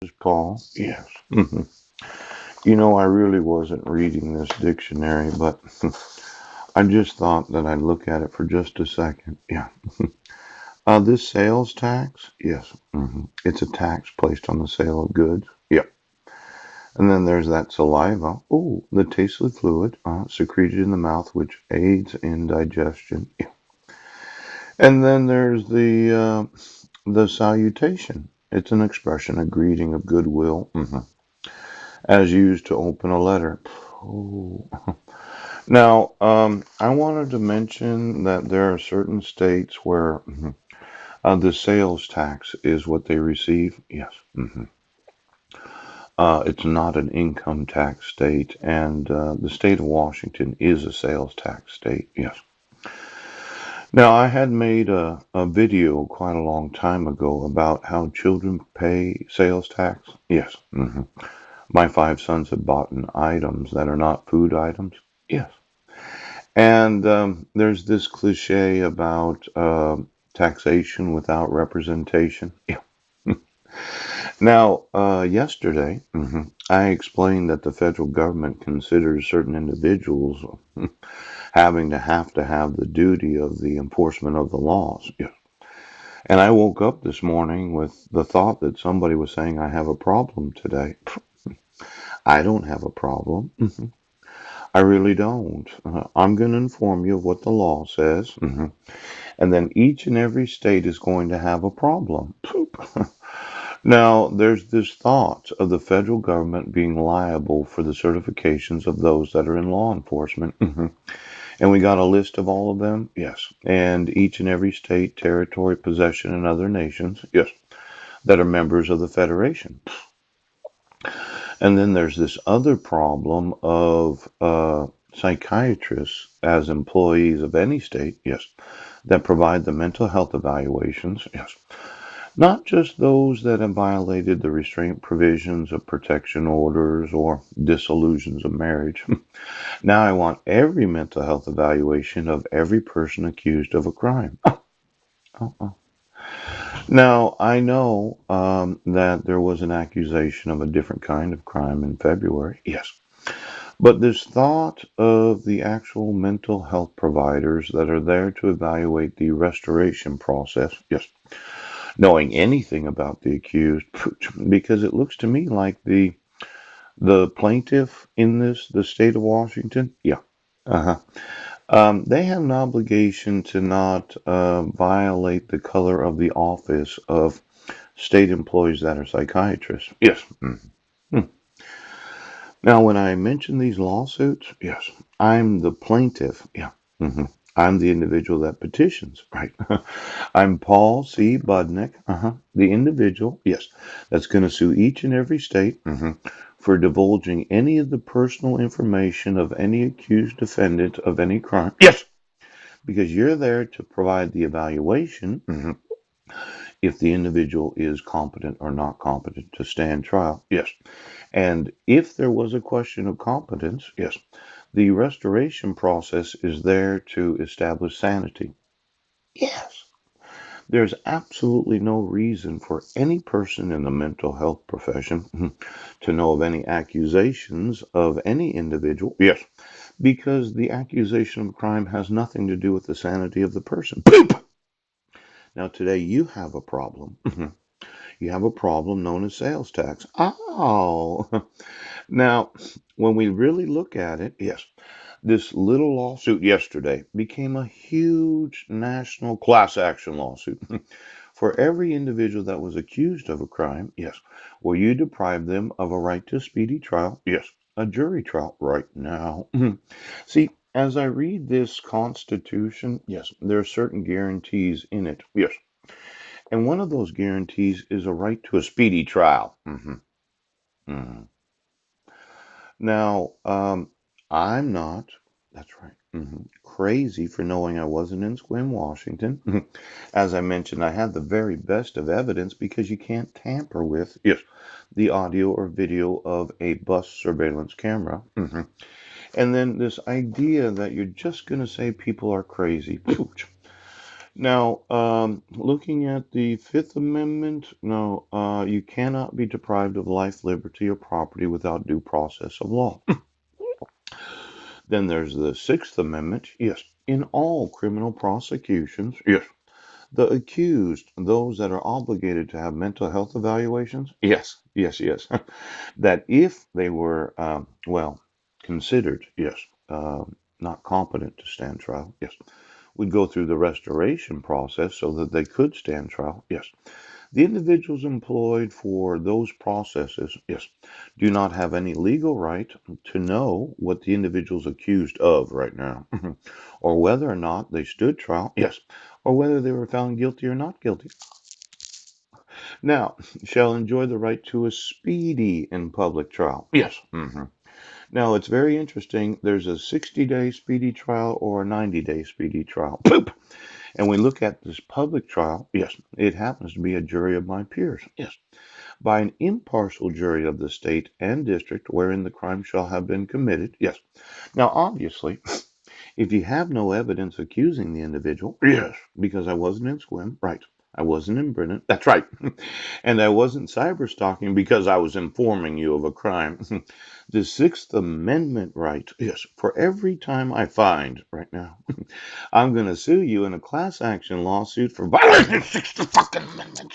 is Paul. Yes. I really wasn't reading this dictionary, but I just thought that I'd look at it for just a second. Yeah. This sales tax, yes. It's a tax placed on the sale of goods. Yep. And then there's that saliva. Oh, the tasteless fluid secreted in the mouth, which aids in digestion. Yeah. And then there's the salutation. It's an expression, a greeting of goodwill, as used to open a letter. Oh. Now, I wanted to mention that there are certain states where the sales tax is what they receive. Yes. It's not an income tax state, and the state of Washington is a sales tax state. Yes. Now, I had made a video quite a long time ago about how children pay sales tax. Yes. My five sons have bought items that are not food items. Yes. And there's this cliche about taxation without representation. Yeah. Now, yesterday, I explained that the federal government considers certain individuals having to have the duty of the enforcement of the laws. Yeah. And I woke up this morning with the thought that somebody was saying I have a problem today. I don't have a problem. I really don't. I'm going to inform you of what the law says, and then each and every state is going to have a problem. Now, there's this thought of the federal government being liable for the certifications of those that are in law enforcement. And we got a list of all of them? Yes. And each and every state, territory, possession, and other nations? Yes. That are members of the Federation. And then there's this other problem of psychiatrists as employees of any state? Yes. That provide the mental health evaluations? Yes. Not just those that have violated the restraint provisions of protection orders or dissolutions of marriage. Now I want every mental health evaluation of every person accused of a crime. Oh. Now I know that there was an accusation of a different kind of crime in February. Yes. But this thought of the actual mental health providers that are there to evaluate the restoration process. Yes. Knowing anything about the accused, because it looks to me like the plaintiff in this, the state of Washington, yeah, uh-huh. They have an obligation to not violate the color of the office of state employees that are psychiatrists. Yes. Now, when I mention these lawsuits, yes, I'm the plaintiff. Yeah. I'm the individual that petitions, right? I'm Paul C. Budnick, the individual, yes, that's going to sue each and every state for divulging any of the personal information of any accused defendant of any crime. Yes, because you're there to provide the evaluation if the individual is competent or not competent to stand trial. Yes. And if there was a question of competence, yes, the restoration process is there to establish sanity. Yes. There's absolutely no reason for any person in the mental health profession to know of any accusations of any individual. Yes, because the accusation of crime has nothing to do with the sanity of the person. Poop! Now, today you have a problem. You have a problem known as sales tax. Oh, now, when we really look at it, yes, this little lawsuit yesterday became a huge national class action lawsuit. For every individual that was accused of a crime, yes. Will you deprive them of a right to a speedy trial? Yes. A jury trial right now. See, as I read this Constitution, yes, there are certain guarantees in it. Yes. And one of those guarantees is a right to a speedy trial. Hmm. Now, I'm not, that's right, crazy for knowing I wasn't in Sequim, Washington. As I mentioned, I had the very best of evidence because you can't tamper with, yes, the audio or video of a bus surveillance camera. And then this idea that you're just going to say people are crazy. Now, looking at the Fifth Amendment, no, you cannot be deprived of life, liberty, or property without due process of law. Then there's the Sixth Amendment. Yes, in all criminal prosecutions, yes, the accused, those that are obligated to have mental health evaluations, yes, yes, yes, that if they were, well, considered, yes, not competent to stand trial, yes, would go through the restoration process so that they could stand trial, yes. The individuals employed for those processes, yes, do not have any legal right to know what the individual's accused of right now, or whether or not they stood trial, yes, or whether they were found guilty or not guilty. Now, shall enjoy the right to a speedy and public trial. Yes. Now, it's very interesting. There's a 60-day speedy trial or a 90-day speedy trial. Poop! And we look at this public trial. Yes, it happens to be a jury of my peers. Yes, by an impartial jury of the state and district wherein the crime shall have been committed. Yes. Now, obviously, if you have no evidence accusing the individual, yes, because I wasn't in Swim, right. I wasn't in Brennan, that's right. And I wasn't cyber stalking because I was informing you of a crime. The Sixth Amendment right, yes, for every time I find right now, I'm going to sue you in a class action lawsuit for violating the Sixth fucking Amendment.